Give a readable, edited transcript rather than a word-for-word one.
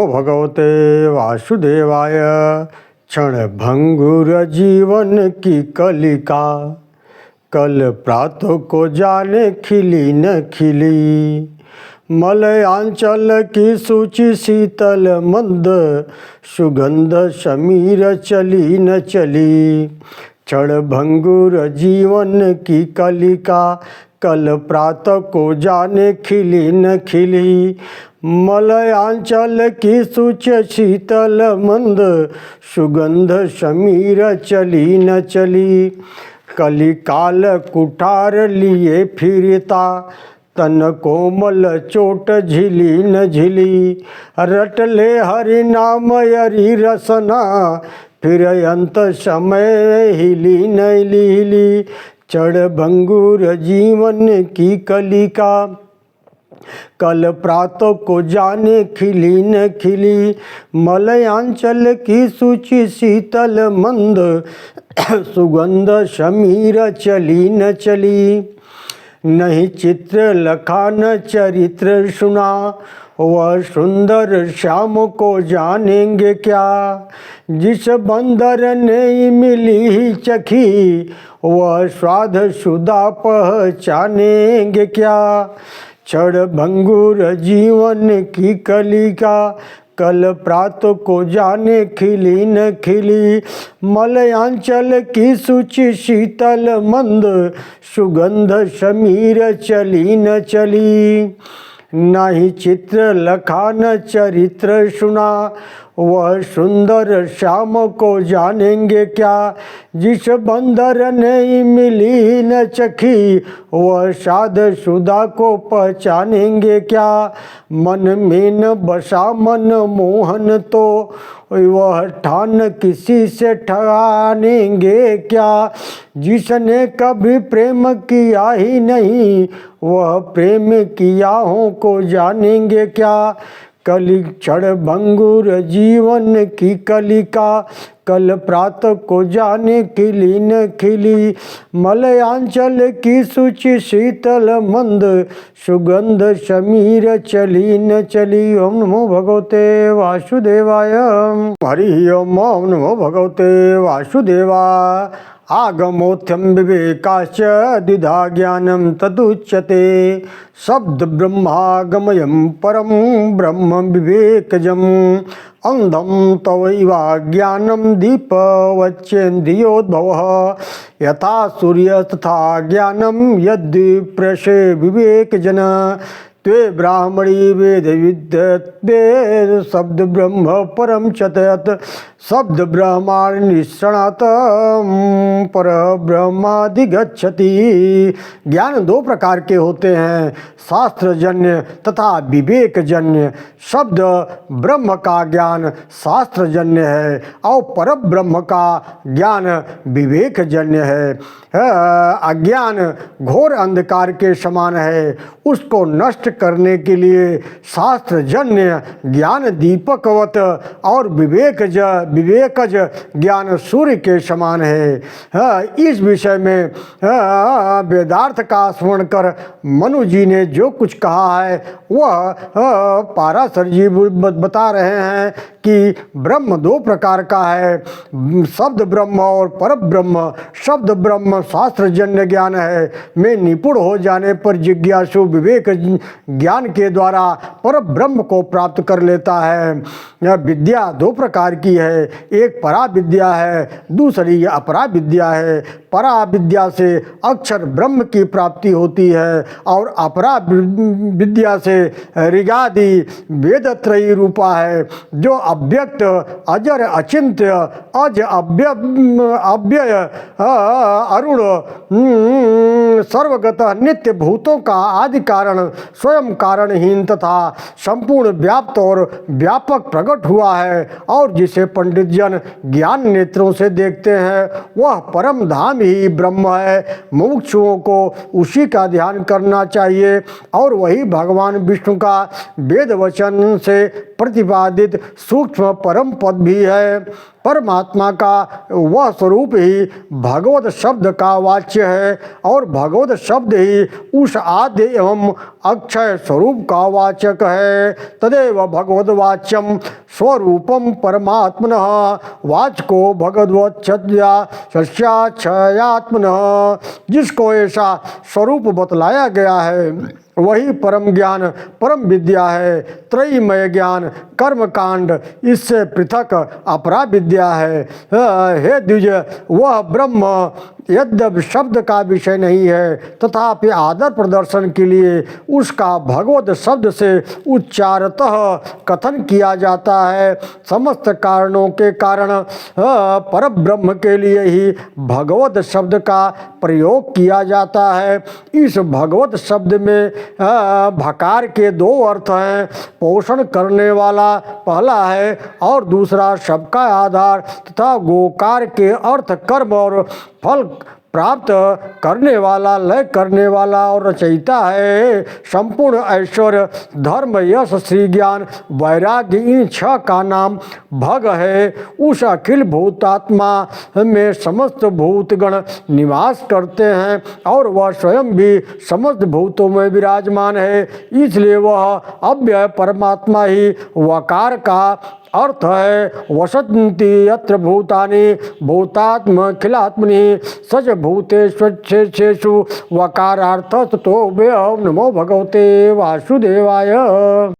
भगवते वासुदेवाय। क्षणभंगुर जीवन की कलिका, कल प्रातः को जाने खिली न खिली। मलयांचल की सूची शीतल मंद, सुगंध समीर चली न चली। क्षणभंगुर जीवन की कलिका, कल प्रातः को जाने खिली न खिली। मलयांचल की सूची शीतल मंद, सुगंध समीर चली न चली। कलिकाल कुठार लिए फिरता, तन कोमल चोट झिली न झिली। रट ले हरि नाम यरि रसना, फिर अंत समय हिली न हिली। क्षणभंगुर जीवन की कलिका, कल प्रातः को जाने खिली न खिली। मलयांचल की सूची शीतल मंद, सुगंध समीर चली न चली। नहीं चित्र लखा न चरित्र सुना, वह सुंदर श्याम को जानेंगे क्या। जिस बंदर ने मिली चखी, वह स्वाद सुधा पहचानेंगे क्या। क्षणभंगुर जीवन की कलिका, कल प्रातः को जाने खिली न खिली। मलयांचल की सूची शीतल मंद, सुगंध समीर चली न चली। नहीं चित्र लखा न चरित्र सुना, वह सुंदर श्याम को जानेंगे क्या। जिस बंदर ने मिली न चखी, वह साध सुधा को पहचानेंगे क्या। मन में न बसा मन मोहन तो, वह ठान किसी से ठगानेंगे क्या। जिसने कभी प्रेम किया ही नहीं, वह प्रेम कियाहों को जानेंगे क्या। कलि क्षणभंगुर जीवन की कलिका, कल प्रातः को जाने खिली न खिली। मलयांचल की सूची शीतल मंद, सुगंध समीर चली न चली। ओम नमो भगवते वासुदेवाय। हरि ओम। ओम नमो भगवते वासुदेवाय। आगमोथ्यम विवेकाश्च द्विधा ज्ञानम तदुच्यते। शब्द ब्रह्मागमयम परम ब्रह्म विवेकजम। अंधम तवैवा ज्ञानम दीपवच्चेन्द्रियोद्भवः। यथा सूर्य तथा ज्ञानम यद्विप्रशे विवेकजन। त्वे ब्राह्मणी वेद विद्यते शब्द ब्रह्म परम चतयत। शब्द ब्रह्माण निष्णात पर ब्रह्माधिगच्छति। ज्ञान दो प्रकार के होते हैं, शास्त्रजन्य तथा विवेकजन्य। शब्द ब्रह्म का ज्ञान शास्त्रजन्य है और पर ब्रह्म का ज्ञान विवेकजन्य है। अज्ञान घोर अंधकार के समान है, उसको नष्ट करने के लिए शास्त्रजन्य ज्ञान दीपकवत और विवेकज ज्ञान सूर्य के समान है। इस विषय में वेदार्थ का स्मरण कर मनु जी ने जो कुछ कहा है वह पाराशर जी बता रहे हैं कि ब्रह्म दो प्रकार का है, शब्द ब्रह्म और पर ब्रह्म। शब्द ब्रह्म शास्त्रजन्य ज्ञान है, में निपुण हो जाने पर जिज्ञासु विवेक ज्ञान के द्वारा पर ब्रह्म को प्राप्त कर लेता है। यह विद्या दो प्रकार की है, एक परा विद्या है, दूसरी अपरा विद्या है। परा विद्या से अक्षर ब्रह्म की प्राप्ति होती है और अपरा विद्या से ऋगादि वेदत्रयी रूपा है, जो अव्यक्त अजर अचिंत्य अज अव्यय अरुण सर्वगत नित्य भूतों का आदि कारण, स्वयं कारणहीन तथा संपूर्ण व्याप्त और व्यापक प्रकट हुआ है और जिसे पंडित जन ज्ञान नेत्रों से देखते हैं वह परम धाम ही ब्रह्म है। मुमुक्षुओं को उसी का ध्यान करना चाहिए और वही भगवान विष्णु का वेद वचन से प्रतिपादित सूक्ष्म परम पद भी है। परमात्मा का वह स्वरूप ही भगवत शब्द का वाच्य है और भगवत शब्द ही उस आद्य एवं अक्षय स्वरूप का वाचक है। तदेव भगवद वाच्यम स्वरूपम परमात्मनः वाचको भगवद्वत्सत्यात्मनः। जिसको ऐसा स्वरूप बतलाया गया है वही परम ज्ञान परम विद्या है। त्रयीमय ज्ञान कर्मकांड इससे पृथक अपरा विद्या है। हे द्विज, वह ब्रह्म यद्यप शब्द का विषय नहीं है तथापि आदर प्रदर्शन के लिए उसका भगवत शब्द से उच्चारतः कथन किया जाता है। समस्त कारणों के कारण परब्रह्म के लिए ही भगवत शब्द का प्रयोग किया जाता है। इस भगवत शब्द में भकार के दो अर्थ हैं। पोषण करने वाला पहला है और दूसरा सबका आधार तथा गोकार के अर्थ कर्म और फल प्राप्त करने वाला, लय करने वाला और रचयिता है। संपूर्ण ऐश्वर्य धर्म यश श्री ज्ञान वैराग्य इन छह का नाम भग है। उस अखिल भूतात्मा में समस्त भूतगण निवास करते हैं और वह स्वयं भी समस्त भूतों में विराजमान है। इसलिए वह अव्यय परमात्मा ही वकार का अर्थ है। वसन्ति यत्र भूतानि भूतात्म खिलात्मनि सच भूतेषु वकारार्थ ततो नमो भगवते वासुदेवाय।